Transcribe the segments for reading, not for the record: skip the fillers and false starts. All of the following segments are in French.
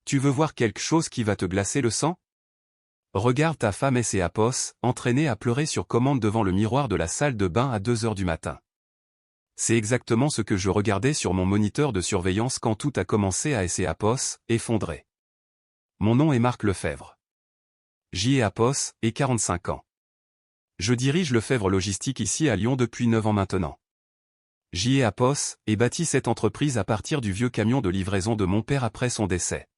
Tu veux voir quelque chose qui va te glacer le sang? Regarde ta femme S&A entraînée à pleurer sur commande devant le miroir de la salle de bain à 2 heures du matin. C'est exactement ce que je regardais sur mon moniteur de surveillance quand tout a commencé à effondrer. Mon nom est Marc Lefebvre. J'ai 45 ans. Je dirige Lefebvre Logistique ici à Lyon depuis 9 ans maintenant. J'ai bâti cette entreprise à partir du vieux camion de livraison de mon père après son décès.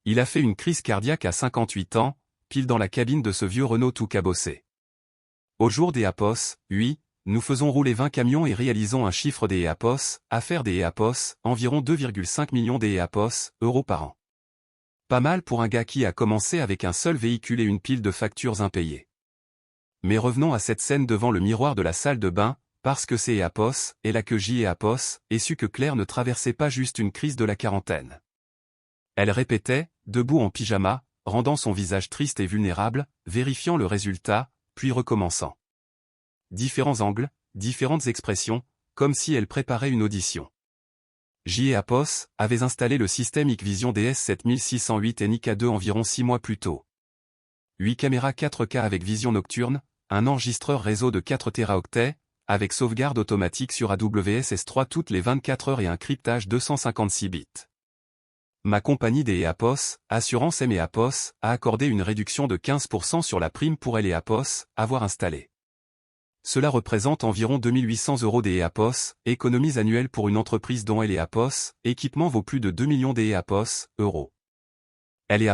Il a fait une crise cardiaque à 58 ans, pile dans la cabine de ce vieux Renault tout cabossé. Au jour des oui, nous faisons rouler 20 camions et réalisons un chiffre des affaires des environ 2,5 millions des euros par an. Pas mal pour un gars qui a commencé avec un seul véhicule et une pile de factures impayées. Mais revenons à cette scène devant le miroir de la salle de bain, parce que c'est et là que et su que Claire ne traversait pas juste une crise de la quarantaine. Elle répétait, debout en pyjama, rendant son visage triste et vulnérable, vérifiant le résultat, puis recommençant. Différents angles, différentes expressions, comme si elle préparait une audition. avait installé le système Hikvision DS7608 NIK2 environ 6 mois plus tôt. 8 caméras 4K avec vision nocturne, un enregistreur réseau de 4 Teraoctets, avec sauvegarde automatique sur AWS S3 toutes les 24 heures et un cryptage 256 bits. Ma compagnie des Assurance M a accordé une réduction de 15% sur la prime pour elle avoir installé. Cela représente environ 2800 € des économies annuelles pour une entreprise dont elle équipement vaut plus de 2 millions des euros. Elle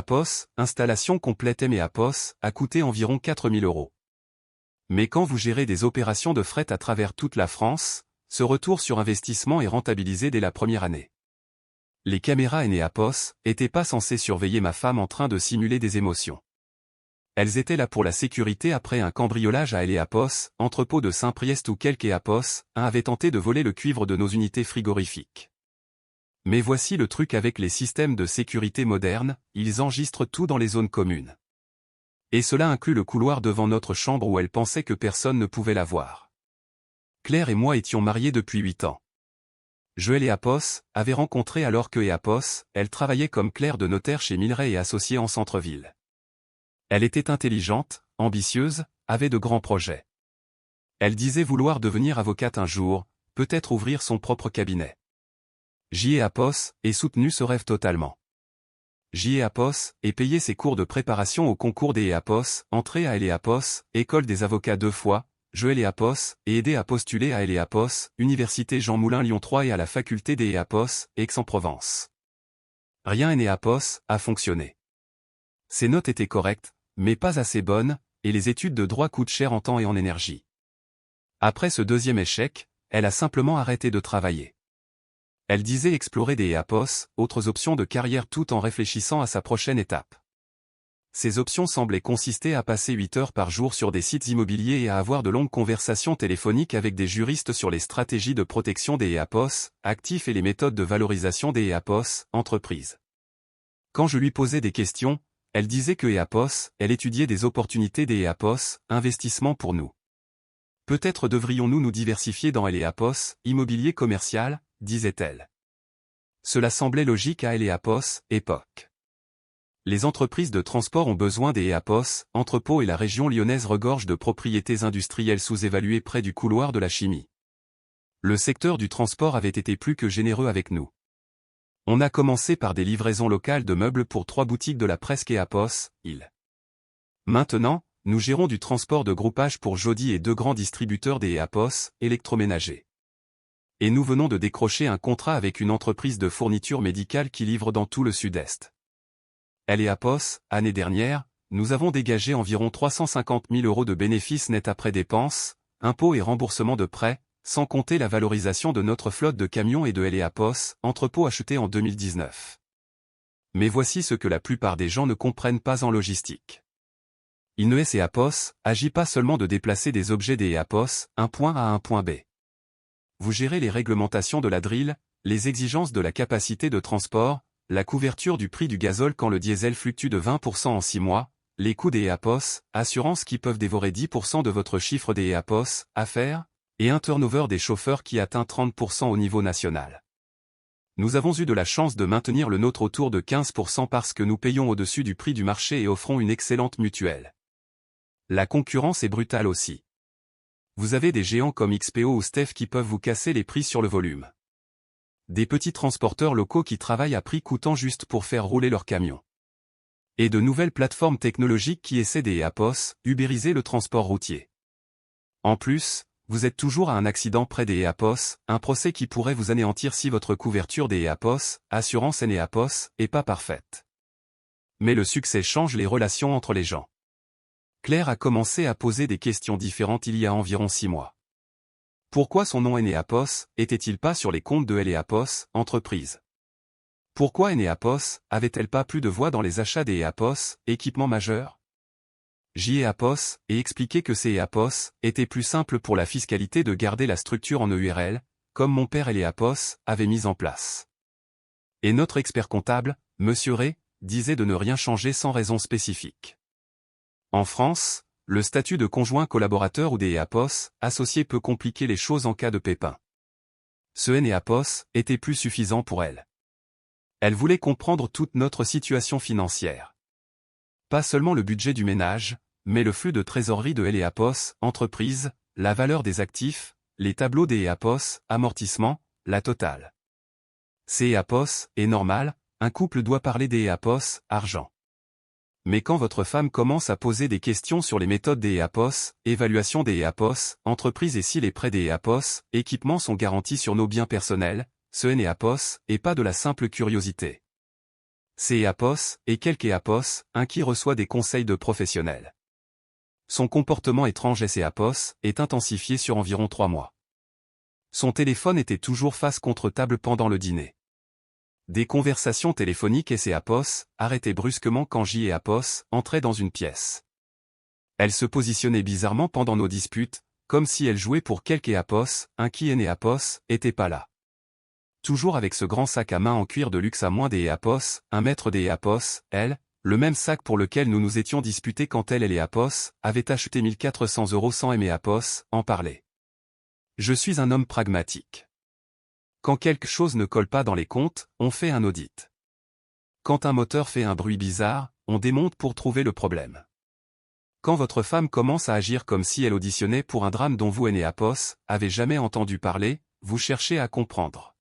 installation complète M a coûté environ 4000 €. Mais quand vous gérez des opérations de fret à travers toute la France, ce retour sur investissement est rentabilisé dès la première année. Les caméras n'étaient pas censées surveiller ma femme en train de simuler des émotions. Elles étaient là pour la sécurité après un cambriolage à entrepôt de Saint-Priest où quelques avaient tenté de voler le cuivre de nos unités frigorifiques. Mais voici le truc avec les systèmes de sécurité modernes, ils enregistrent tout dans les zones communes. Et cela inclut le couloir devant notre chambre où elle pensait que personne ne pouvait la voir. Claire et moi étions mariés depuis 8 ans. Joël et avaient rencontré alors que elle travaillait comme clerc de notaire chez Milray et Associés en centre-ville. Elle était intelligente, ambitieuse, avait de grands projets. Elle disait vouloir devenir avocate un jour, peut-être ouvrir son propre cabinet. J'ai soutenu ce rêve totalement. J'ai payé ses cours de préparation au concours des entrée à école des avocats 2 fois, Joël et aidé à postuler à Université Jean Moulin Lyon 3 et à la faculté des Aix-en-Provence. Rien a fonctionné. Ses notes étaient correctes, mais pas assez bonnes, et les études de droit coûtent cher en temps et en énergie. Après ce deuxième échec, elle a simplement arrêté de travailler. Elle disait explorer des autres options de carrière tout en réfléchissant à sa prochaine étape. Ces options semblaient consister à passer 8 heures par jour sur des sites immobiliers et à avoir de longues conversations téléphoniques avec des juristes sur les stratégies de protection des actifs et les méthodes de valorisation des entreprises. Quand je lui posais des questions, elle disait que elle étudiait des opportunités des investissements pour nous. Peut-être devrions-nous nous diversifier dans immobilier commercial, disait-elle. Cela semblait logique à époque. Les entreprises de transport ont besoin des entrepôts et la région lyonnaise regorge de propriétés industrielles sous-évaluées près du couloir de la chimie. Le secteur du transport avait été plus que généreux avec nous. On a commencé par des livraisons locales de meubles pour 3 boutiques de la Presque et Maintenant, nous gérons du transport de groupage pour Jody et 2 grands distributeurs des électroménagers. Et nous venons de décrocher un contrat avec une entreprise de fourniture médicale qui livre dans tout le sud-est. Elle et année dernière, nous avons dégagé environ 350 000 € de bénéfices nets après dépenses, impôts et remboursements de prêts, sans compter la valorisation de notre flotte de camions et de entrepôts achetés en 2019. Mais voici ce que la plupart des gens ne comprennent pas en logistique. Il ne agit pas seulement de déplacer des objets des un point A à un point B. Vous gérez les réglementations de la drill, les exigences de la capacité de transport, la couverture du prix du gazole quand le diesel fluctue de 20% en 6 mois, les coûts des assurances qui peuvent dévorer 10% de votre chiffre des affaires, et un turnover des chauffeurs qui atteint 30% au niveau national. Nous avons eu de la chance de maintenir le nôtre autour de 15% parce que nous payons au-dessus du prix du marché et offrons une excellente mutuelle. La concurrence est brutale aussi. Vous avez des géants comme XPO ou Steph qui peuvent vous casser les prix sur le volume. Des petits transporteurs locaux qui travaillent à prix coûtant juste pour faire rouler leurs camions. Et de nouvelles plateformes technologiques qui essaient d'EAPOS, ubériser le transport routier. En plus, vous êtes toujours à un accident près des EAPOS, un procès qui pourrait vous anéantir si votre couverture des EAPOS, assurance NEAPOS, est pas parfaite. Mais le succès change les relations entre les gens. Claire a commencé à poser des questions différentes il y a environ 6 mois. Pourquoi son nom NEAPOS était-il pas sur les comptes de l'EAPOS, entreprise? Pourquoi NEAPOS avait-elle pas plus de voix dans les achats des EAPOS, équipements majeurs? JEAPOS, et expliquer que ces EAPOS étaient plus simples pour la fiscalité de garder la structure en EURL, comme mon père et l'EAPOS avaient mis en place. Et notre expert comptable, Monsieur Ray, disait de ne rien changer sans raison spécifique. En France, le statut de conjoint collaborateur ou des EAPOS associés peut compliquer les choses en cas de pépin. Ce NEAPOS était plus suffisant pour elle. Elle voulait comprendre toute notre situation financière. Pas seulement le budget du ménage, mais le flux de trésorerie de l'EAPOS, entreprise, la valeur des actifs, les tableaux des EAPOS, amortissement, la totale. C'est EAPOS, et normal, un couple doit parler des EAPOS, argent. Mais quand votre femme commence à poser des questions sur les méthodes des EAPOS, évaluation des EAPOS, entreprise et si les prêts des EAPOS, équipements sont garantis sur nos biens personnels, ce NEAPOS est pas de la simple curiosité. C'est EAPOS, et quelques EAPOS, un qui reçoit des conseils de professionnels. Son comportement étrange SEAPOS est intensifié sur environ 3 mois. Son téléphone était toujours face contre table pendant le dîner. Des conversations téléphoniques SEAPOS, arrêtées brusquement quand JEAPOS entrait dans une pièce. Elle se positionnait bizarrement pendant nos disputes, comme si elle jouait pour quelque EAPOS, un qui NEAPOS était pas là. Toujours avec ce grand sac à main en cuir de luxe à moins des EAPOS, un maître des EAPOS, elle, le même sac pour lequel nous nous étions disputés quand elle et l'EAPOS avaient acheté 1400 € sans MEAPOS, en parler. Je suis un homme pragmatique. Quand quelque chose ne colle pas dans les comptes, on fait un audit. Quand un moteur fait un bruit bizarre, on démonte pour trouver le problème. Quand votre femme commence à agir comme si elle auditionnait pour un drame dont vous NEAPOS avez jamais entendu parler, vous cherchez à comprendre.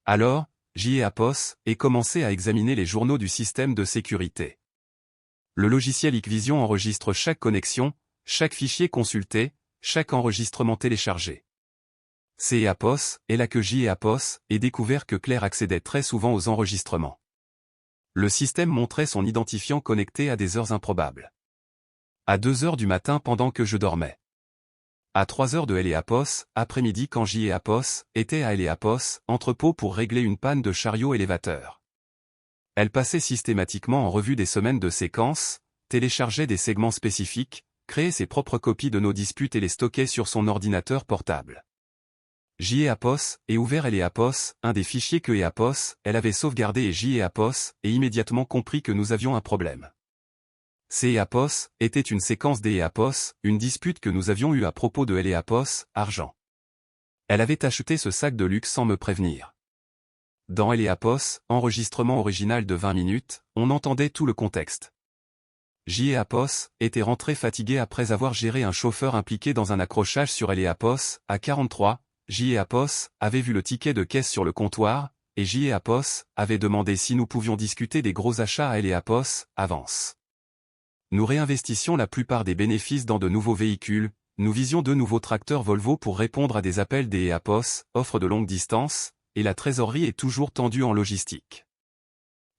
Alors, JEAPOS, et commencez à examiner les journaux du système de sécurité. Le logiciel Hikvision enregistre chaque connexion, chaque fichier consulté, chaque enregistrement téléchargé. C'est EAPOS, et là que JEAPOS, et découvert que Claire accédait très souvent aux enregistrements. Le système montrait son identifiant connecté à des heures improbables. À 2 heures du matin pendant que je dormais. À 3 heures de l'EAPOS, après-midi quand JEAPOS était à l'EAPOS, entrepôt pour régler une panne de chariot élévateur. Elle passait systématiquement en revue des semaines de séquences, téléchargeait des segments spécifiques, créait ses propres copies de nos disputes et les stockait sur son ordinateur portable. JEAPOS, et ouvert l'EAPOS, un des fichiers que EAPOS, elle avait sauvegardé et JEAPOS, et immédiatement compris que nous avions un problème. C'est EAPOS, était une séquence des EAPOS, une dispute que nous avions eue à propos de l'EAPOS, argent. Elle avait acheté ce sac de luxe sans me prévenir. Dans l'EAPOS, enregistrement original de 20 minutes, on entendait tout le contexte. JEAPOS était rentré fatigué après avoir géré un chauffeur impliqué dans un accrochage sur l'EAPOS, à 43, JEAPOS avait vu le ticket de caisse sur le comptoir, et JEAPOS avait demandé si nous pouvions discuter des gros achats à l'EAPOS, avance. Nous réinvestissions la plupart des bénéfices dans de nouveaux véhicules, nous visions 2 nouveaux tracteurs Volvo pour répondre à des appels des EAPOS, offres de longue distance, et la trésorerie est toujours tendue en logistique.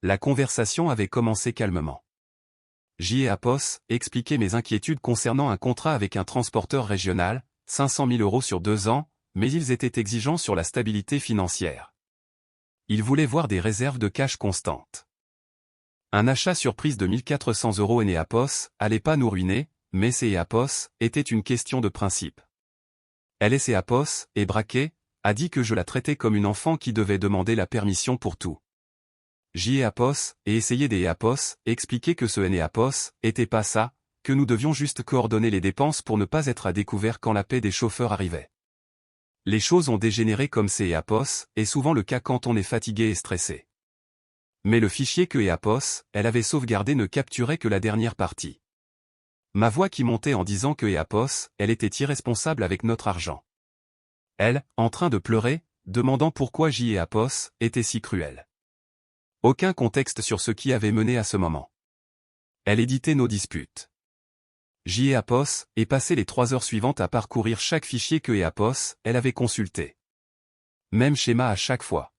La conversation avait commencé calmement. JEAPOS expliquait mes inquiétudes concernant un contrat avec un transporteur régional, 500 000 € sur 2 ans, mais ils étaient exigeants sur la stabilité financière. Ils voulaient voir des réserves de cash constantes. Un achat surprise de 1400 € NEAPOS allait pas nous ruiner, mais ces EAPOS était une question de principe. Elle est EAPOS, et braquée, a dit que je la traitais comme une enfant qui devait demander la permission pour tout. JEAPOS, et essayer des EAPOS, expliquer que ce NEAPOS était pas ça, que nous devions juste coordonner les dépenses pour ne pas être à découvert quand la paie des chauffeurs arrivait. Les choses ont dégénéré comme c'est EAPOS, et souvent le cas quand on est fatigué et stressé. Mais le fichier que EAPOS, elle avait sauvegardé ne capturait que la dernière partie. Ma voix qui montait en disant que EAPOS, elle était irresponsable avec notre argent. Elle, en train de pleurer, demandant pourquoi EAPOS était si cruel. Aucun contexte sur ce qui avait mené à ce moment. Elle éditait nos disputes. EAPOS est passé les 3 heures suivantes à parcourir chaque fichier que EAPOS, elle avait consulté. Même schéma à chaque fois.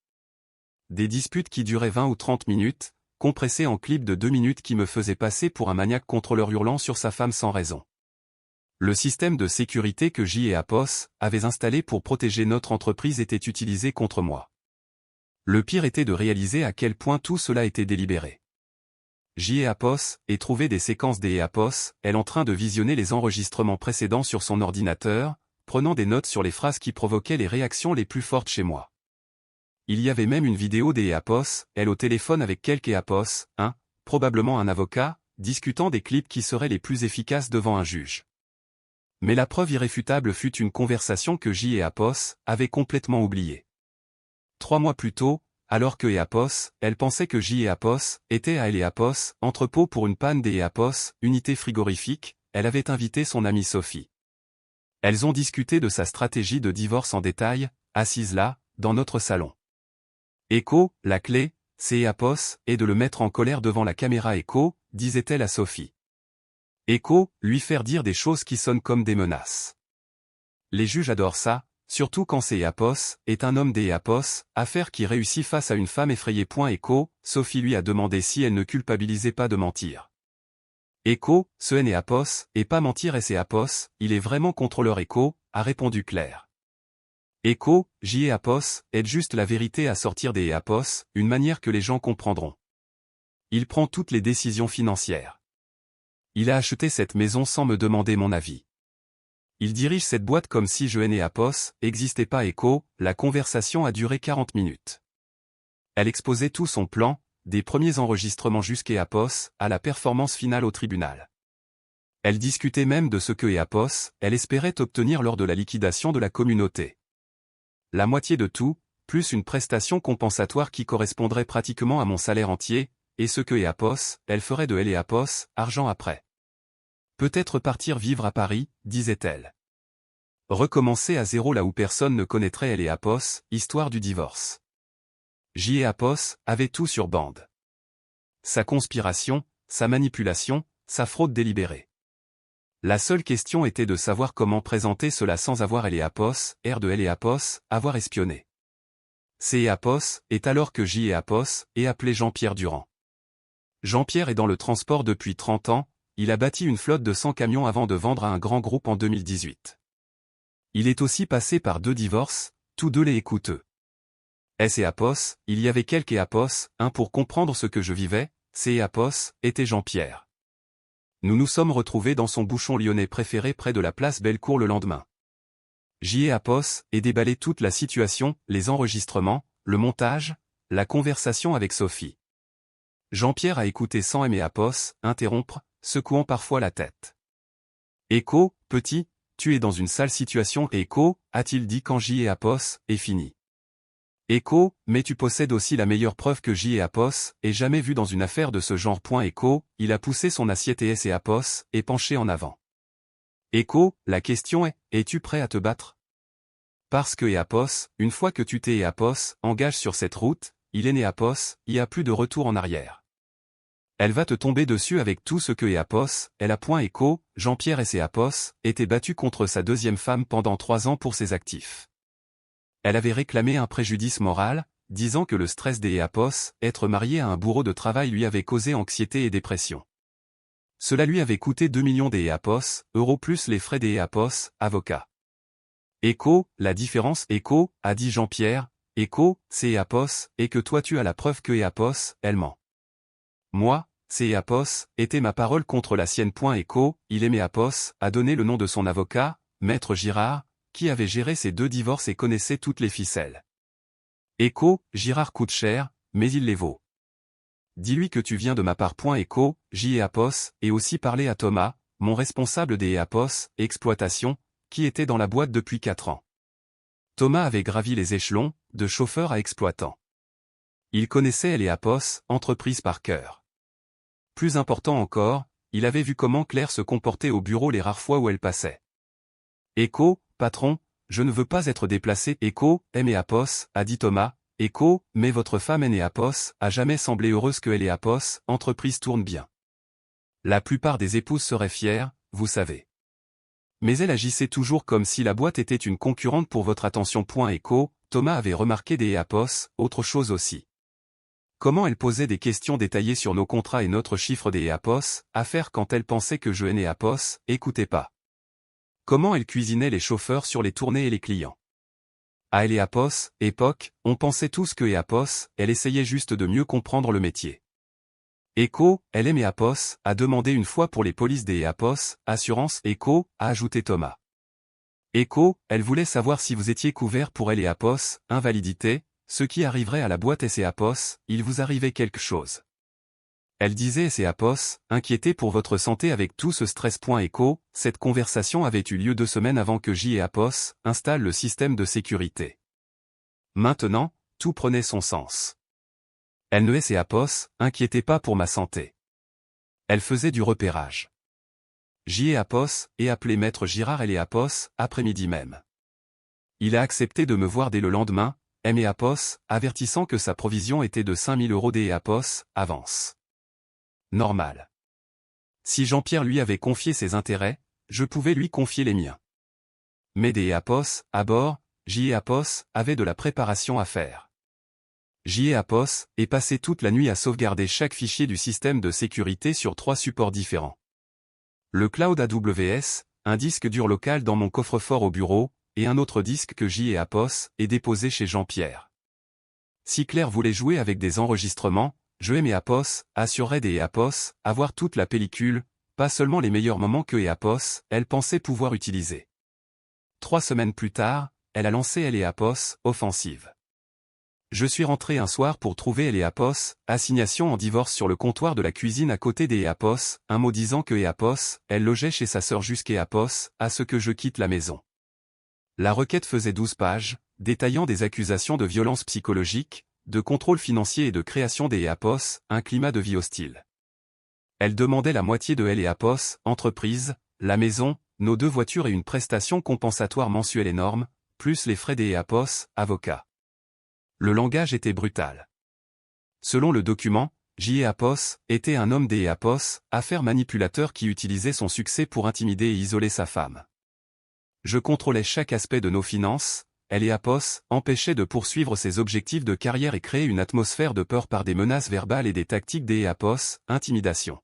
Des disputes qui duraient 20 ou 30 minutes, compressées en clips de 2 minutes qui me faisaient passer pour un maniaque contrôleur hurlant sur sa femme sans raison. Le système de sécurité que EAPOS avait installé pour protéger notre entreprise était utilisé contre moi. Le pire était de réaliser à quel point tout cela était délibéré. EAPOS et trouver des séquences d'EAPOS, elle en train de visionner les enregistrements précédents sur son ordinateur, prenant des notes sur les phrases qui provoquaient les réactions les plus fortes chez moi. Il y avait même une vidéo d'EAPOS, elle au téléphone avec quelque EAPOS, probablement un avocat, discutant des clips qui seraient les plus efficaces devant un juge. Mais la preuve irréfutable fut une conversation que EAPOS avait complètement oubliée. 3 mois plus tôt, alors que EAPOS, elle pensait que EAPOS était à EAPOS, entrepôt pour une panne d'EAPOS, unité frigorifique, elle avait invité son amie Sophie. Elles ont discuté de sa stratégie de divorce en détail, assise là, dans notre salon. Echo, la clé, c'est EAPOS, et de le mettre en colère devant la caméra Echo, disait-elle à Sophie. Echo, lui faire dire des choses qui sonnent comme des menaces. Les juges adorent ça, surtout quand c'est EAPOS, est un homme d'EAPOS, affaire qui réussit face à une femme effrayée. Echo, Sophie lui a demandé si elle ne culpabilisait pas de mentir. Echo, ce est EAPOS, et pas mentir est EAPOS, il est vraiment contrôleur Echo, a répondu Claire. Echo, EAPOS, aide juste la vérité à sortir des EAPOS, une manière que les gens comprendront. Il prend toutes les décisions financières. Il a acheté cette maison sans me demander mon avis. Il dirige cette boîte comme si EAPOS n'existait pas. Echo, la conversation a duré 40 minutes. Elle exposait tout son plan, des premiers enregistrements jusqu'à EAPOS, à la performance finale au tribunal. Elle discutait même de ce que EAPOS, elle espérait obtenir lors de la liquidation de la communauté. La moitié de tout, plus une prestation compensatoire qui correspondrait pratiquement à mon salaire entier, et ce que EAPOS, elle ferait de EAPOS, argent après. Peut-être partir vivre à Paris, disait-elle. Recommencer à zéro là où personne ne connaîtrait EAPOS, histoire du divorce. EAPOS avait tout sur bande. Sa conspiration, sa manipulation, sa fraude délibérée. La seule question était de savoir comment présenter cela sans avoir EAPOS, air de EAPOS, avoir espionné. C'est EAPOS, est alors que EAPOS est appelé Jean-Pierre Durand. Jean-Pierre est dans le transport depuis 30 ans, il a bâti une flotte de 100 camions avant de vendre à un grand groupe en 2018. Il est aussi passé par 2 divorces, tous 2 les coûteux. EAPOS, il y avait quelques EAPOS, un pour comprendre ce que je vivais, c'est EAPOS, était Jean-Pierre. Nous nous sommes retrouvés dans son bouchon lyonnais préféré près de la place Bellecour le lendemain. EAPOS et déballé toute la situation, les enregistrements, le montage, la conversation avec Sophie. Jean-Pierre a écouté sans EAPOS, interrompre, secouant parfois la tête. Echo, petit, tu es dans une sale situation. Echo, a-t-il dit quand EAPOS est fini. Echo, mais tu possèdes aussi la meilleure preuve que EAPOS ait jamais vue dans une affaire de ce genre. Echo, il a poussé son assiette et EAPOS et penché en avant. Echo, la question est, es-tu prêt à te battre? Parce que EAPOS, une fois que tu t'es EAPOS, engage sur cette route, il est EAPOS, il n'y a plus de retour en arrière. Elle va te tomber dessus avec tout ce que EAPOS, elle a. Echo, Jean-Pierre et EAPOS, était battu contre sa deuxième femme pendant 3 ans pour ses actifs. Elle avait réclamé un préjudice moral, disant que le stress des EAPOS, être marié à un bourreau de travail lui avait causé anxiété et dépression. Cela lui avait coûté 2 millions d'EAPOS, euros plus les frais des EAPOS, avocats. Echo, la différence. Echo, a dit Jean-Pierre, Echo, c'est EAPOS, et que toi tu as la preuve que EAPOS, elle ment. Moi, c'est EAPOS, était ma parole contre la sienne. Echo, il est EAPOS, a donné le nom de son avocat, Maître Girard, qui avait géré ces 2 divorces et connaissait toutes les ficelles. Echo, Girard coûte cher, mais il les vaut. Dis-lui que tu viens de ma part. Echo, EAPOS, et aussi parler à Thomas, mon responsable des EAPOS, exploitation, qui était dans la boîte depuis 4 ans. Thomas avait gravi les échelons, de chauffeur à exploitant. Il connaissait Eleapos, entreprise par cœur. Plus important encore, il avait vu comment Claire se comportait au bureau les rares fois où elle passait. Écho, patron, je ne veux pas être déplacé. Écho, Eleapos, a dit Thomas. Écho, mais votre femme Eleapos a jamais semblé heureuse que Eleapos, entreprise tourne bien. La plupart des épouses seraient fières, vous savez. Mais elle agissait toujours comme si la boîte était une concurrente pour votre attention. Écho, Thomas avait remarqué des Eleapos, autre chose aussi. Comment elle posait des questions détaillées sur nos contrats et notre chiffre des Eleapos, à faire quand elle pensait que je Eleapos, écoutez pas. Comment elle cuisinait les chauffeurs sur les tournées et les clients. À Eleapos, époque, on pensait tous que Eleapos, elle essayait juste de mieux comprendre le métier. Echo, elle aime Eleapos, a demandé une fois pour les polices des Eleapos, assurance. Echo, a ajouté Thomas. Echo, elle voulait savoir si vous étiez couvert pour Eleapos, invalidité, ce qui arriverait à la boîte Eleapos, il vous arrivait quelque chose. Elle disait Eleapos, inquiété pour votre santé avec tout ce stress. Echo, cette conversation avait eu lieu 2 semaines avant que Eleapos installe le système de sécurité. Maintenant, tout prenait son sens. Elle ne Eleapos, inquiétez pas pour ma santé. Elle faisait du repérage. Eleapos et appelé maître Girard Eleapos, après-midi même. Il a accepté de me voir dès le lendemain, Eleapos, avertissant que sa provision était de 5 000 € d'Eleapos, avance. Normal. Si Jean-Pierre lui avait confié ses intérêts, je pouvais lui confier les miens. Mais des Eleapos, à bord, Eleapos avait de la préparation à faire. Eleapos est passé toute la nuit à sauvegarder chaque fichier du système de sécurité sur 3 supports différents. Le cloud AWS, un disque dur local dans mon coffre-fort au bureau, et un autre disque que Eleapos est déposé chez Jean-Pierre. Si Claire voulait jouer avec des enregistrements, je Eleapos assurerait des Eleapos avoir toute la pellicule, pas seulement les meilleurs moments que Eleapos, elle pensait pouvoir utiliser. 3 semaines plus tard, elle a lancé Eleapos, offensive. Je suis rentré un soir pour trouver Eleapos, assignation en divorce sur le comptoir de la cuisine à côté des Eleapos, un mot disant que Eleapos, elle logeait chez sa sœur jusqu'Eleapos, à ce que je quitte la maison. La requête faisait 12 pages, détaillant des accusations de violence psychologique, de contrôle financier et de création des Eleapos, un climat de vie hostile. Elle demandait la moitié de Eleapos, entreprise, la maison, nos 2 voitures et une prestation compensatoire mensuelle énorme, plus les frais des Eleapos, avocat. Le langage était brutal. Selon le document, Eleapos était un homme des Eleapos, affaire manipulateur qui utilisait son succès pour intimider et isoler sa femme. Je contrôlais chaque aspect de nos finances, Eleapos empêchait de poursuivre ses objectifs de carrière et créait une atmosphère de peur par des menaces verbales et des tactiques des Eleapos, intimidation.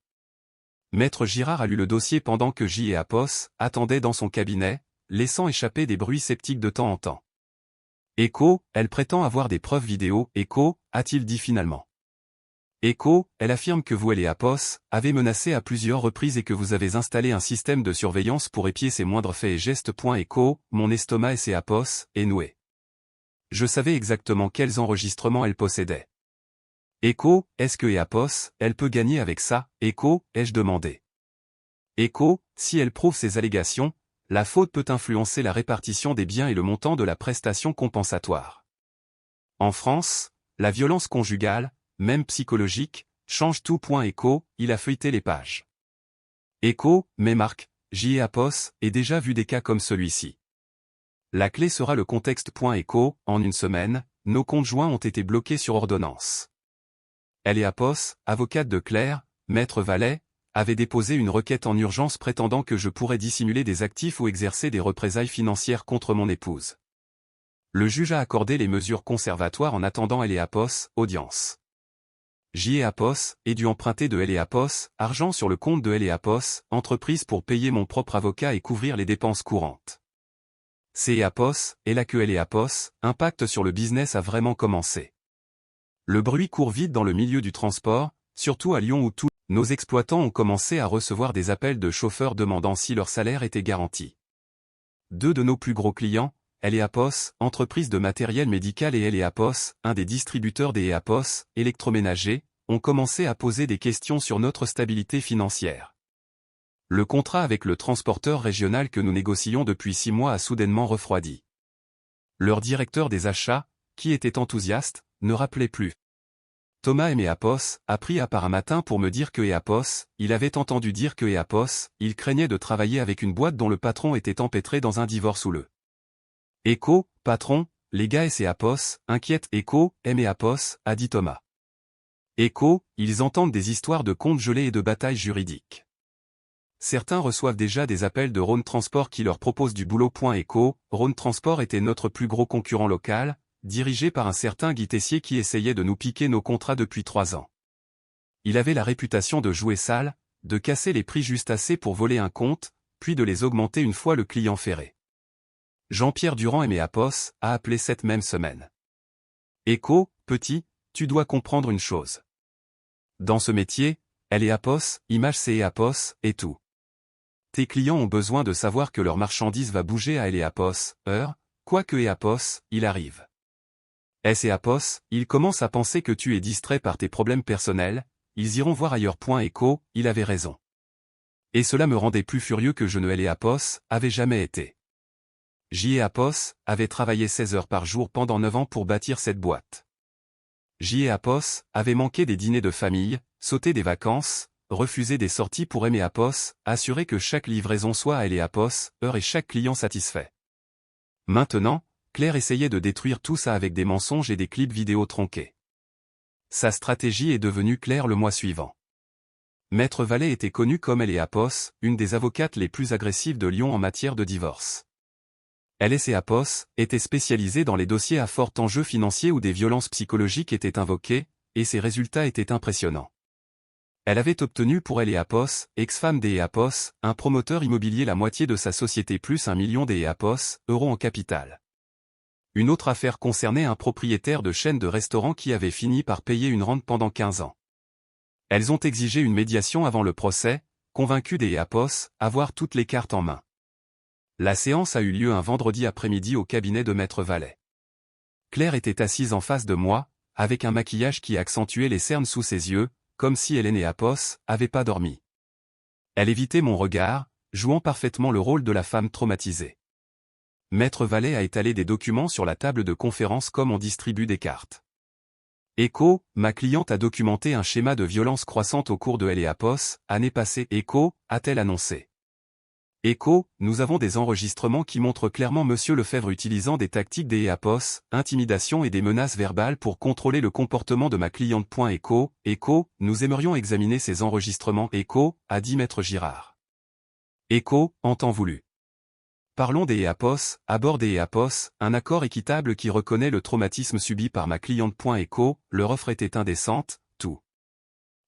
Maître Girard a lu le dossier pendant que Eleapos attendait dans son cabinet, laissant échapper des bruits sceptiques de temps en temps. Echo, elle prétend avoir des preuves vidéo. Echo, a-t-il dit finalement. Echo, elle affirme que vous Eleapos avez menacé à plusieurs reprises et que vous avez installé un système de surveillance pour épier ses moindres faits et gestes. Echo, mon estomac Eleapos est noué. Je savais exactement quels enregistrements elle possédait. Echo, est-ce que Eleapos, elle peut gagner avec ça? Echo, ai-je demandé. Echo, si elle prouve ses allégations, la faute peut influencer la répartition des biens et le montant de la prestation compensatoire. En France, la violence conjugale, même psychologique, change tout. Echo, il a feuilleté les pages. Echo, mais Marc, Eleapos, ait déjà vu des cas comme celui-ci. La clé sera le contexte. Echo, en 1 semaine, nos comptes joints ont été bloqués sur ordonnance. Eleapos, avocate de Claire, maître Vallet, avait déposé une requête en urgence prétendant que je pourrais dissimuler des actifs ou exercer des représailles financières contre mon épouse. Le juge a accordé les mesures conservatoires en attendant Eleapos, audience. Eleapos ait dû emprunter de Eleapos, argent sur le compte de Eleapos, entreprise pour payer mon propre avocat et couvrir les dépenses courantes. C'est Eleapos, et là que Eleapos, impact sur le business a vraiment commencé. Le bruit court vite dans le milieu du transport, surtout à Lyon où tous nos exploitants ont commencé à recevoir des appels de chauffeurs demandant si leur salaire était garanti. 2 de nos plus gros clients, Eleapos, entreprise de matériel médical et Eleapos, un des distributeurs des Eleapos, électroménagers, ont commencé à poser des questions sur notre stabilité financière. Le contrat avec le transporteur régional que nous négocions depuis 6 mois a soudainement refroidi. Leur directeur des achats, qui était enthousiaste, ne rappelait plus. Thomas aimait Apos, a pris à part un matin pour me dire que Apos, il avait entendu dire que Apos, il craignait de travailler avec une boîte dont le patron était empêtré dans un divorce houleux. Écho, patron, les gars et Apos, inquiète Écho, aimait Apos, a dit Thomas. Écho, ils entendent des histoires de contes gelés et de batailles juridiques. Certains reçoivent déjà des appels de Rhône Transport qui leur proposent du boulot. Écho, Rhône Transport était notre plus gros concurrent local, dirigé par un certain Guy Tessier qui essayait de nous piquer nos contrats depuis 3 ans. Il avait la réputation de jouer sale, de casser les prix juste assez pour voler un compte, puis de les augmenter une fois le client ferré. Jean-Pierre Durand aimé Apos, a appelé cette même semaine. Écho, petit, tu dois comprendre une chose. Dans ce métier, elle est Apos, image c'est Apos, et tout. Tes clients ont besoin de savoir que leur marchandise va bouger à Apos, heure, quoi que Apos, il arrive. Apos, ils commencent à penser que tu es distrait par tes problèmes personnels, ils iront voir ailleurs. Écho, il avait raison. Et cela me rendait plus furieux que je ne Apos, avait jamais été. Apos, avait travaillé 16 heures par jour pendant 9 ans pour bâtir cette boîte. Apos, avait manqué des dîners de famille, sauté des vacances, refusé des sorties pour Apos, assuré que chaque livraison soit à Apos, heure et chaque client satisfait. Maintenant, Claire essayait de détruire tout ça avec des mensonges et des clips vidéo tronqués. Sa stratégie est devenue claire le mois suivant. Maître Vallée était connue comme Apos, une des avocates les plus agressives de Lyon en matière de divorce. Apos était spécialisée dans les dossiers à fort enjeu financier où des violences psychologiques étaient invoquées, et ses résultats étaient impressionnants. Elle avait obtenu pour Apos, ex-femme Apos, un promoteur immobilier la moitié de sa société plus 1 million Apos, euros en capital. Une autre affaire concernait un propriétaire de chaîne de restaurants qui avait fini par payer une rente pendant 15 ans. Elles ont exigé une médiation avant le procès, convaincues Apos, avoir toutes les cartes en main. La séance a eu lieu un vendredi après-midi au cabinet de Maître Vallée. Claire était assise en face de moi, avec un maquillage qui accentuait les cernes sous ses yeux, comme si Apos avait pas dormi. Elle évitait mon regard, jouant parfaitement le rôle de la femme traumatisée. Maître Vallée a étalé des documents sur la table de conférence comme on distribue des cartes. Écho, ma cliente a documenté un schéma de violence croissante au cours de Apos, année passée. Écho, a-t-elle annoncé. Écho, nous avons des enregistrements qui montrent clairement Monsieur Lefebvre utilisant des tactiques Apos, intimidation et des menaces verbales pour contrôler le comportement de ma cliente. Écho, nous aimerions examiner ces enregistrements. Écho, a dit Maître Girard. Écho, en temps voulu. Parlons Apos, à bord Apos, un accord équitable qui reconnaît le traumatisme subi par ma cliente. Écho, leur offre était indécente, tout.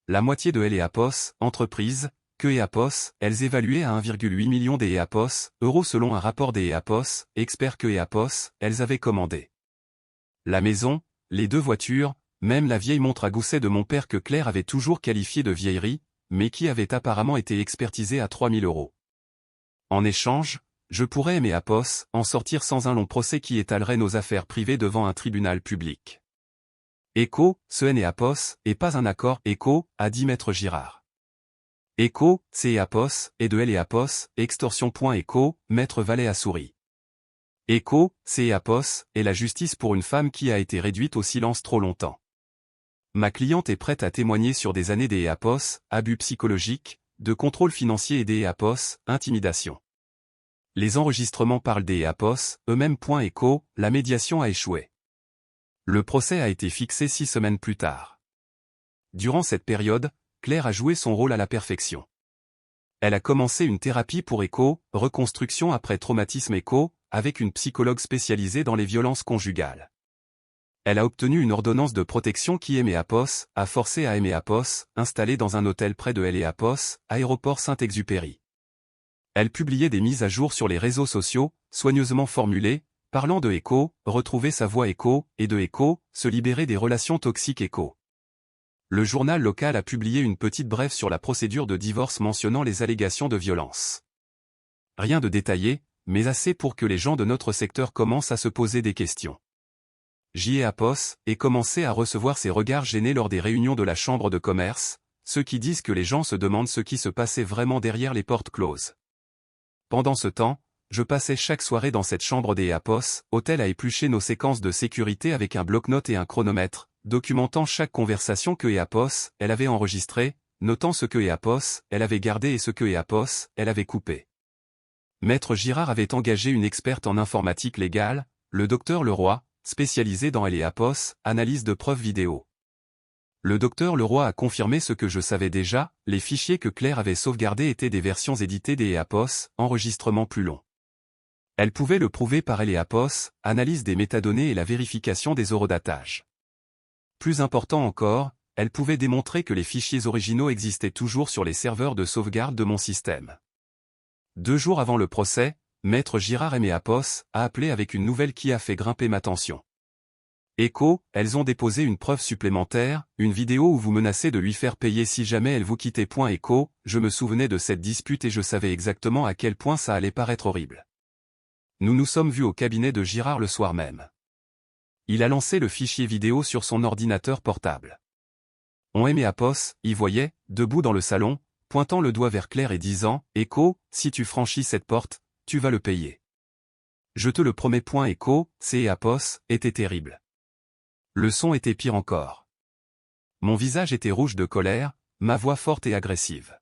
La moitié de Apos, entreprise, que Apos, elles évaluaient à 1,8 million Apos, euros selon un rapport Apos, expert que Apos, elles avaient commandé. La maison, les 2 voitures, même la vieille montre à gousset de mon père que Claire avait toujours qualifiée de vieillerie, mais qui avait apparemment été expertisée à 3 000 euros. En échange, je pourrais Apos, en sortir sans un long procès qui étalerait nos affaires privées devant un tribunal public. Écho, ce Apos, est pas un accord. Écho, a dit Maître Girard. Écho, c'est Apos, et de Apos, extorsion. Écho, Maître Vallée a souri. Écho, c'est Apos, et la justice pour une femme qui a été réduite au silence trop longtemps. Ma cliente est prête à témoigner sur des années Apos, abus psychologiques, de contrôle financier et Apos, intimidation. Les enregistrements parlent Apos, eux-mêmes. Écho, la médiation a échoué. Le procès a été fixé 6 semaines plus tard. Durant cette période, Claire a joué son rôle à la perfection. Elle a commencé une thérapie pour Écho, reconstruction après traumatisme Écho, avec une psychologue spécialisée dans les violences conjugales. Elle a obtenu une ordonnance de protection qui Apos, a forcé à Apos, installée dans un hôtel près de Apos, aéroport Saint-Exupéry. Elle publiait des mises à jour sur les réseaux sociaux, soigneusement formulées, parlant de Écho, retrouver sa voix Écho, et de Écho, se libérer des relations toxiques Écho. Le journal local a publié une petite brève sur la procédure de divorce mentionnant les allégations de violence. Rien de détaillé, mais assez pour que les gens de notre secteur commencent à se poser des questions. Apos est commencé à recevoir ces regards gênés lors des réunions de la chambre de commerce, ceux qui disent que les gens se demandent ce qui se passait vraiment derrière les portes closes. Pendant ce temps, je passais chaque soirée dans cette chambre des Apos, hôtel à éplucher nos séquences de sécurité avec un bloc-notes et un chronomètre, documentant chaque conversation que Apos, elle avait enregistrée, notant ce que Apos, elle avait gardé et ce que Apos, elle avait coupé. Maître Girard avait engagé une experte en informatique légale, le docteur Leroy, spécialisé dans Apos, analyse de preuves vidéo. Le docteur Leroy a confirmé ce que je savais déjà, les fichiers que Claire avait sauvegardés étaient des versions éditées des Apos, enregistrements plus longs. Elle pouvait le prouver par Apos, analyse des métadonnées et la vérification des horodatages. Plus important encore, elle pouvait démontrer que les fichiers originaux existaient toujours sur les serveurs de sauvegarde de mon système. 2 jours avant le procès, Maître Girard Apos a appelé avec une nouvelle qui a fait grimper ma tension. Echo, elles ont déposé une preuve supplémentaire, une vidéo où vous menacez de lui faire payer si jamais elle vous quittait. Echo, je me souvenais de cette dispute et je savais exactement à quel point ça allait paraître horrible. Nous nous sommes vus au cabinet de Girard le soir même. Il a lancé le fichier vidéo sur son ordinateur portable. On Apos y voyait, debout dans le salon, pointant le doigt vers Claire et disant « Echo, si tu franchis cette porte, tu vas le payer. » Je te le promets. Echo, ces Apos, était terrible. Le son était pire encore. Mon visage était rouge de colère, ma voix forte et agressive.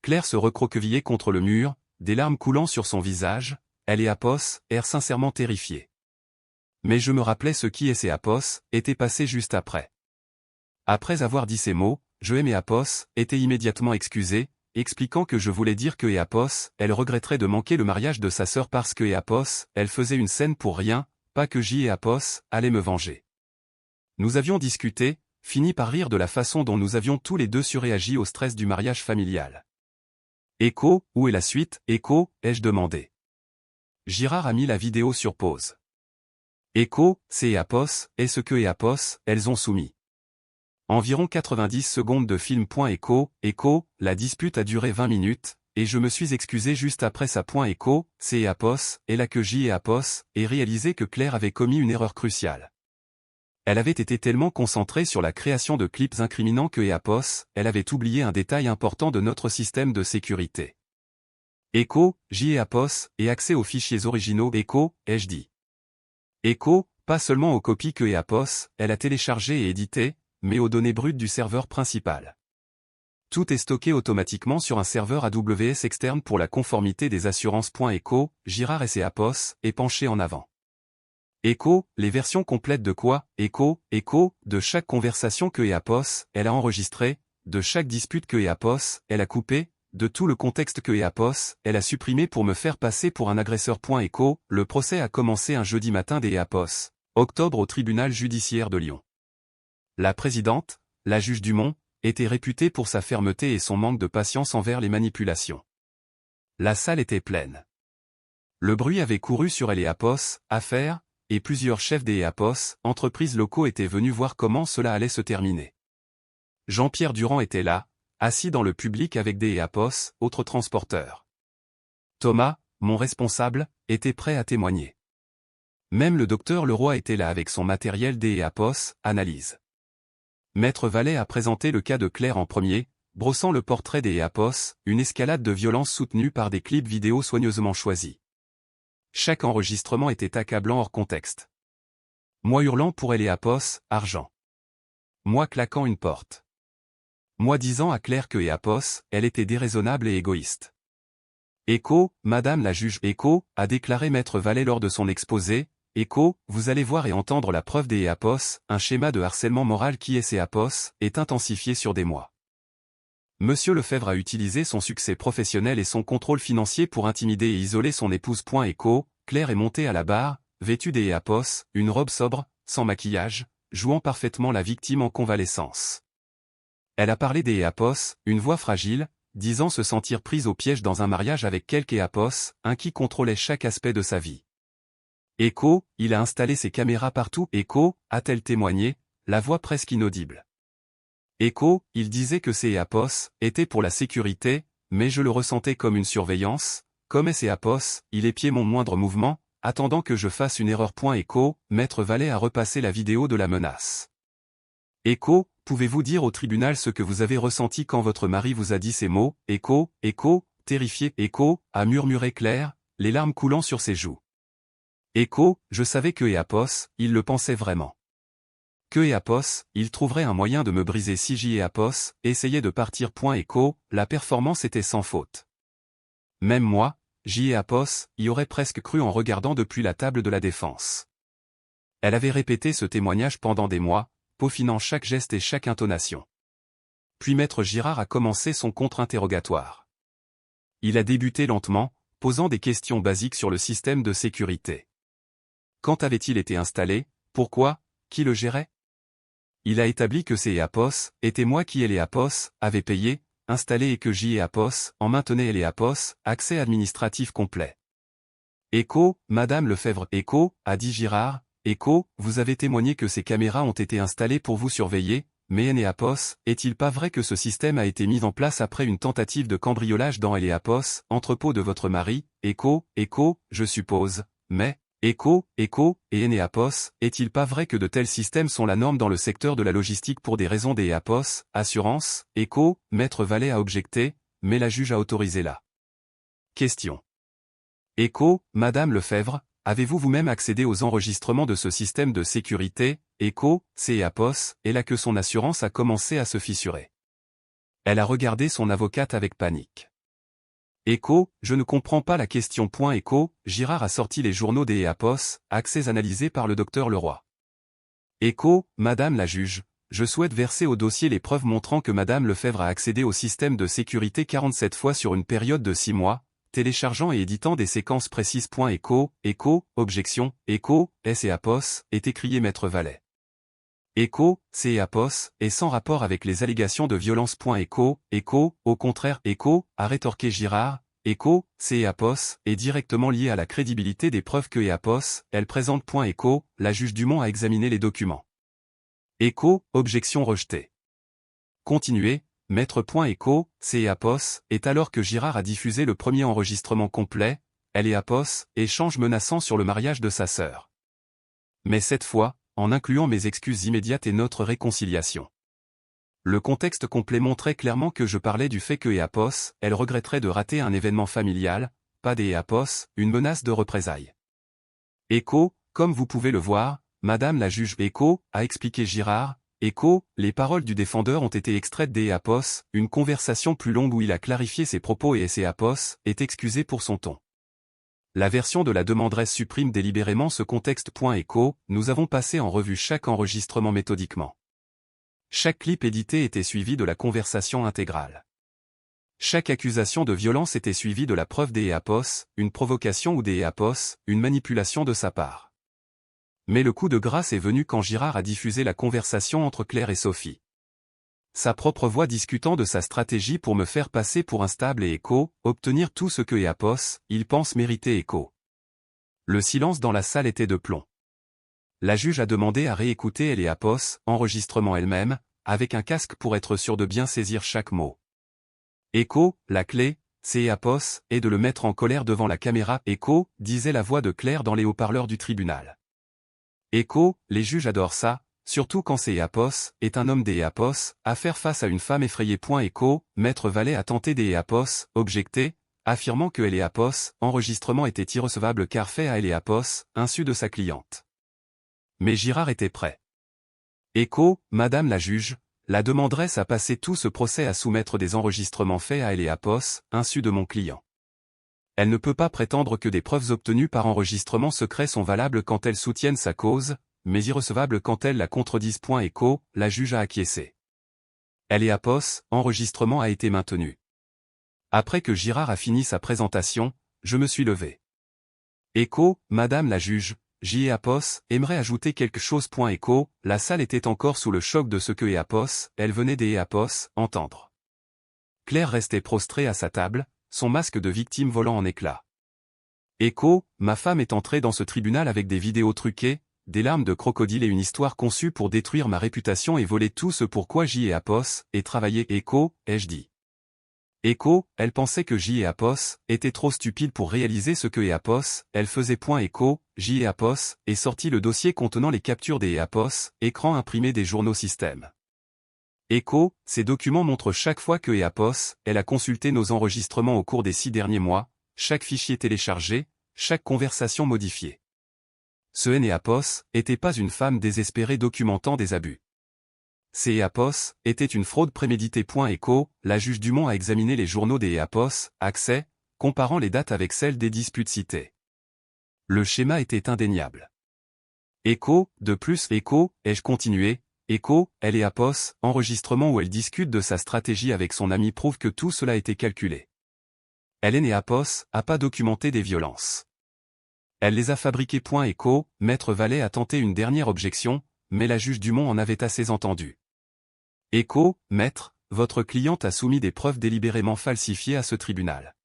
Claire se recroquevillait contre le mur, des larmes coulant sur son visage, elle et Apos, air sincèrement terrifiés. Mais je me rappelais ce qui Apos était passé juste après. Après avoir dit ces mots, je Apos était immédiatement excusé, expliquant que je voulais dire que Apos, elle regretterait de manquer le mariage de sa sœur parce que Apos, elle faisait une scène pour rien, pas que Apos allait me venger. Nous avions discuté, fini par rire de la façon dont nous avions tous les deux surréagi au stress du mariage familial. Echo, où est la suite, Echo, ai-je demandé. Girard a mis la vidéo sur pause. Echo, c'est Apos, et ce que Apos, elles ont soumis. Environ 90 secondes de film. Echo, Echo, la dispute a duré 20 minutes, et je me suis excusé juste après ça. Echo, c'est Apos, et là que Apos, et réalisé que Claire avait commis une erreur cruciale. Elle avait été tellement concentrée sur la création de clips incriminants que Apos, elle avait oublié un détail important de notre système de sécurité. Echo, Apos, et accès aux fichiers originaux. Echo, ai-je dit. Echo, pas seulement aux copies que Apos, elle a téléchargées et éditées, mais aux données brutes du serveur principal. Tout est stocké automatiquement sur un serveur AWS externe pour la conformité des assurances. Echo, Girard Apos, est penché en avant. Echo, les versions complètes de quoi? Echo, de chaque conversation que Apos, elle a enregistrée, de chaque dispute que Apos, elle a coupée, de tout le contexte que Apos, elle a supprimé pour me faire passer pour un agresseur. Echo, le procès a commencé un jeudi matin des Apos, octobre au tribunal judiciaire de Lyon. La présidente, la juge Dumont, était réputée pour sa fermeté et son manque de patience envers les manipulations. La salle était pleine. Le bruit avait couru sur Apos, affaires, et plusieurs chefs des Apos, entreprises locaux étaient venus voir comment cela allait se terminer. Jean-Pierre Durand était là, assis dans le public avec des Apos, autres transporteurs. Thomas, mon responsable, était prêt à témoigner. Même le docteur Leroy était là avec son matériel des Apos, analyse. Maître Vallet a présenté le cas de Claire en premier, brossant le portrait des Apos, une escalade de violence soutenue par des clips vidéo soigneusement choisis. Chaque enregistrement était accablant hors contexte. Moi hurlant pour Apos, argent. Moi claquant une porte. Moi disant à Claire que Apos, elle était déraisonnable et égoïste. Echo, Madame la juge Echo, a déclaré Maître Vallet lors de son exposé, Echo, vous allez voir et entendre la preuve des Apos, un schéma de harcèlement moral qui Apos, est intensifié sur des mois. Monsieur Lefebvre a utilisé son succès professionnel et son contrôle financier pour intimider et isoler son épouse. Echo, Claire est montée à la barre, vêtue des Apos, une robe sobre, sans maquillage, jouant parfaitement la victime en convalescence. Elle a parlé des Apos, une voix fragile, disant se sentir prise au piège dans un mariage avec quelque Apos, un qui contrôlait chaque aspect de sa vie. Echo, il a installé ses caméras partout. Echo, a-t-elle témoigné, la voix presque inaudible. Echo, il disait que ces Apos étaient pour la sécurité, mais je le ressentais comme une surveillance, comme Apos, il épiait mon moindre mouvement, attendant que je fasse une erreur. Echo, Maître Vallet a repassé la vidéo de la menace. Echo, pouvez-vous dire au tribunal ce que vous avez ressenti quand votre mari vous a dit ces mots? Echo, terrifié. Echo, a murmuré Claire, les larmes coulant sur ses joues. Écho, je savais que Eapos, il le pensait vraiment. Que Eapos, il trouverait un moyen de me briser si Eapos essayait de partir. Écho, la performance était sans faute. Même moi, Eapos, y aurait presque cru en regardant depuis la table de la défense. Elle avait répété ce témoignage pendant des mois, peaufinant chaque geste et chaque intonation. Puis Maître Girard a commencé son contre-interrogatoire. Il a débuté lentement, posant des questions basiques sur le système de sécurité. Quand avait-il été installé, pourquoi, qui le gérait? Il a établi que c'est Eapos, était moi qui Eapos, avait payé, installé et que Eapos en maintenait Eapos, accès administratif complet. Écho, Madame Lefebvre. Écho, a dit Girard, Écho, vous avez témoigné que ces caméras ont été installées pour vous surveiller, mais Eapos, est-il pas vrai que ce système a été mis en place après une tentative de cambriolage dans Eapos, entrepôt de votre mari? Écho, je suppose, mais, Écho, et Eapos, est-il pas vrai que de tels systèmes sont la norme dans le secteur de la logistique pour des raisons d'Eapos, assurance? Écho, Maître Vallée a objecté, mais la juge a autorisé la question. Écho, Madame Lefebvre, avez-vous vous-même accédé aux enregistrements de ce système de sécurité? Écho, c'est Eapos, et là que son assurance a commencé à se fissurer. Elle a regardé son avocate avec panique. Écho, je ne comprends pas la question. Écho, Girard a sorti les journaux des Eapos, accès analysés par le docteur Leroy. Écho, Madame la juge, je souhaite verser au dossier les preuves montrant que Madame Lefebvre a accédé au système de sécurité 47 fois sur une période de 6 mois, téléchargeant et éditant des séquences précises. Écho, objection, Écho, Eapos, est écrié Maître Vallée. Écho, c'est Eapos, et sans rapport avec les allégations de violence. Écho, au contraire. Écho, a rétorqué Girard, Écho, c'est Eapos, est directement lié à la crédibilité des preuves que Eapos, elle présente. Écho, la juge Dumont a examiné les documents. Écho, objection rejetée. Continuez, Maître. Écho, c'est Eapos, est alors que Girard a diffusé le premier enregistrement complet, Eapos, échange menaçant sur le mariage de sa sœur. Mais cette fois, en incluant mes excuses immédiates et notre réconciliation. Le contexte complet montrait clairement que je parlais du fait que Eapos, elle regretterait de rater un événement familial, pas des Eapos, une menace de représailles. Écho, comme vous pouvez le voir, Madame la juge. Écho, a expliqué Girard, Écho, les paroles du défendeur ont été extraites des Eapos, une conversation plus longue où il a clarifié ses propos et Eapos est excusé pour son ton. La version de la demanderesse supprime délibérément ce contexte. Écho, nous avons passé en revue chaque enregistrement méthodiquement. Chaque clip édité était suivi de la conversation intégrale. Chaque accusation de violence était suivie de la preuve des Eapos, une provocation ou des Eapos, une manipulation de sa part. Mais le coup de grâce est venu quand Girard a diffusé la conversation entre Claire et Sophie. Sa propre voix discutant de sa stratégie pour me faire passer pour instable et Écho, obtenir tout ce que Eapos, il pense mériter. Écho. Le silence dans la salle était de plomb. La juge a demandé à réécouter Eapos, enregistrement elle-même, avec un casque pour être sûr de bien saisir chaque mot. Écho, la clé, c'est Eapos, et de le mettre en colère devant la caméra. Écho, disait la voix de Claire dans les haut-parleurs du tribunal. Écho, les juges adorent ça. Surtout quand c'est Eapos, est un homme des Eapos, à faire face à une femme effrayée. Écho, Maître Vallée a tenté des Eapos, objecté, affirmant que Eapos, enregistrement était irrecevable car fait à Eapos, insu de sa cliente. Mais Girard était prêt. Écho, Madame la juge, la demanderesse a passé tout ce procès à soumettre des enregistrements faits à Eapos, insu de mon client. Elle ne peut pas prétendre que des preuves obtenues par enregistrement secret sont valables quand elles soutiennent sa cause, mais irrecevables quand elles la contredisent. Écho, la juge a acquiescé. Eapos, enregistrement a été maintenu. Après que Girard a fini sa présentation, je me suis levé. Écho, Madame la juge, Eapos, aimerait ajouter quelque chose. Écho, la salle était encore sous le choc de ce que Eapos, elle venait des Eapos, entendre. Claire restait prostrée à sa table, son masque de victime volant en éclats. Écho, ma femme est entrée dans ce tribunal avec des vidéos truquées, des larmes de crocodile et une histoire conçue pour détruire ma réputation et voler tout ce pourquoi Eapos, et travaillé. Écho, ai-je dit. Écho, elle pensait que Eapos était trop stupide pour réaliser ce que Eapos, elle faisait. Écho, Eapos, est sorti le dossier contenant les captures des Eapos, écran imprimé des journaux système. Écho, ces documents montrent chaque fois que Eapos, elle a consulté nos enregistrements au cours des 6 derniers mois, chaque fichier téléchargé, chaque conversation modifiée. Ce Enéapos était pas une femme désespérée documentant des abus. Ces Éapos était une fraude préméditée. Écho, la juge Dumont a examiné les journaux des Éapos, accès, comparant les dates avec celles des disputes citées. Le schéma était indéniable. Écho, de plus, Écho, ai-je continué, Écho, elle Éapos, enregistrement où elle discute de sa stratégie avec son ami prouve que tout cela a été calculé. Elle Enéapos a pas documenté des violences. Elle les a fabriquées. Écho, Maître Vallet a tenté une dernière objection, mais la juge Dumont en avait assez entendu. Écho, Maître, votre cliente a soumis des preuves délibérément falsifiées à ce tribunal.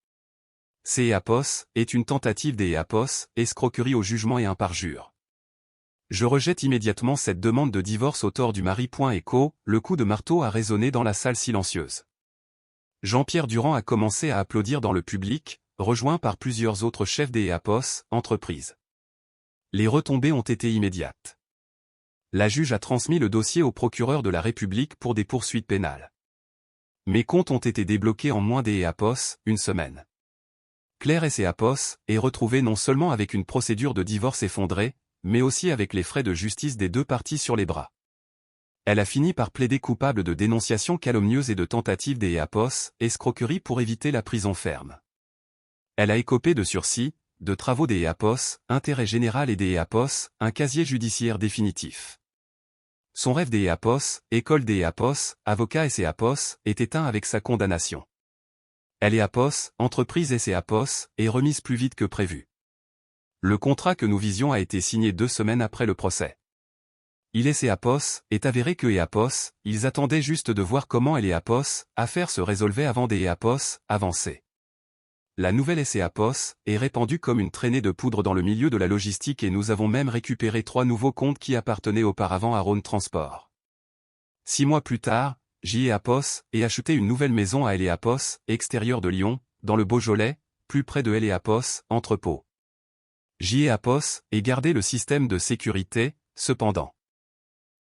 Ces Éapos est une tentative des Éapos, escroquerie au jugement et un parjure. Je rejette immédiatement cette demande de divorce au tort du mari. Écho, le coup de marteau a résonné dans la salle silencieuse. Jean-Pierre Durand a commencé à applaudir dans le public, rejoint par plusieurs autres chefs des Éapos, entreprises. Les retombées ont été immédiates. La juge a transmis le dossier au procureur de la République pour des poursuites pénales. Mes comptes ont été débloqués en moins des Éapos, une semaine. Claire S. Éapos est retrouvée non seulement avec une procédure de divorce effondrée, mais aussi avec les frais de justice des deux parties sur les bras. Elle a fini par plaider coupable de dénonciation calomnieuse et de tentative des Éapos, escroquerie pour éviter la prison ferme. Elle a écopé de sursis, de travaux des Éapos, intérêt général et des Éapos, un casier judiciaire définitif. Son rêve des Éapos, école des Éapos, avocat S. Éapos, est éteint avec sa condamnation. Elle Éapos, entreprise S. Éapos, est remise plus vite que prévu. Le contrat que nous visions a été signé 2 semaines après le procès. Il est Éapos, est avéré que Éapos, ils attendaient juste de voir comment elle Éapos, affaire se résolvait avant des Éapos, avancer. La nouvelle Éapos est répandue comme une traînée de poudre dans le milieu de la logistique et nous avons même récupéré 3 nouveaux comptes qui appartenaient auparavant à Rhône Transport. 6 mois plus tard, J. Éapos est acheté une nouvelle maison à Éapos, extérieur de Lyon, dans le Beaujolais, plus près de Éapos, entrepôt. J. Éapos est gardé le système de sécurité, cependant.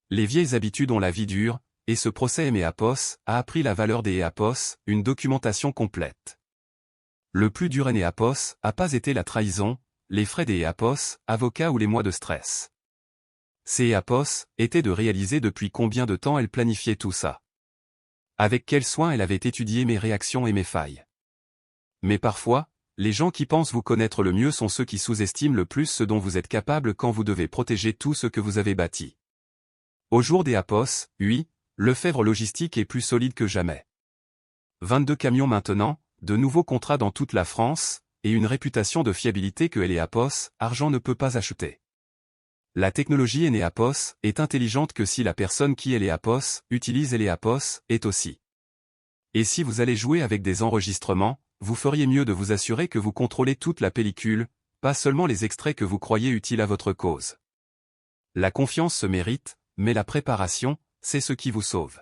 Les vieilles habitudes ont la vie dure, et ce procès Éapos a appris la valeur des Éapos, une documentation complète. Le plus dur Éapos a pas été la trahison, les frais des Éapos, avocats ou les mois de stress. Ces Éapos étaient de réaliser depuis combien de temps elle planifiait tout ça. Avec quel soin elle avait étudié mes réactions et mes failles. Mais parfois, les gens qui pensent vous connaître le mieux sont ceux qui sous-estiment le plus ce dont vous êtes capable quand vous devez protéger tout ce que vous avez bâti. Au jour des Éapos, oui, Lefebvre Logistique est plus solide que jamais. 22 camions maintenant, de nouveaux contrats dans toute la France, et une réputation de fiabilité que Éapos, argent ne peut pas acheter. La technologie Éapos est intelligente que si la personne qui Éapos utilise Éapos est aussi. Et si vous allez jouer avec des enregistrements, vous feriez mieux de vous assurer que vous contrôlez toute la pellicule, pas seulement les extraits que vous croyez utiles à votre cause. La confiance se mérite, mais la préparation, c'est ce qui vous sauve.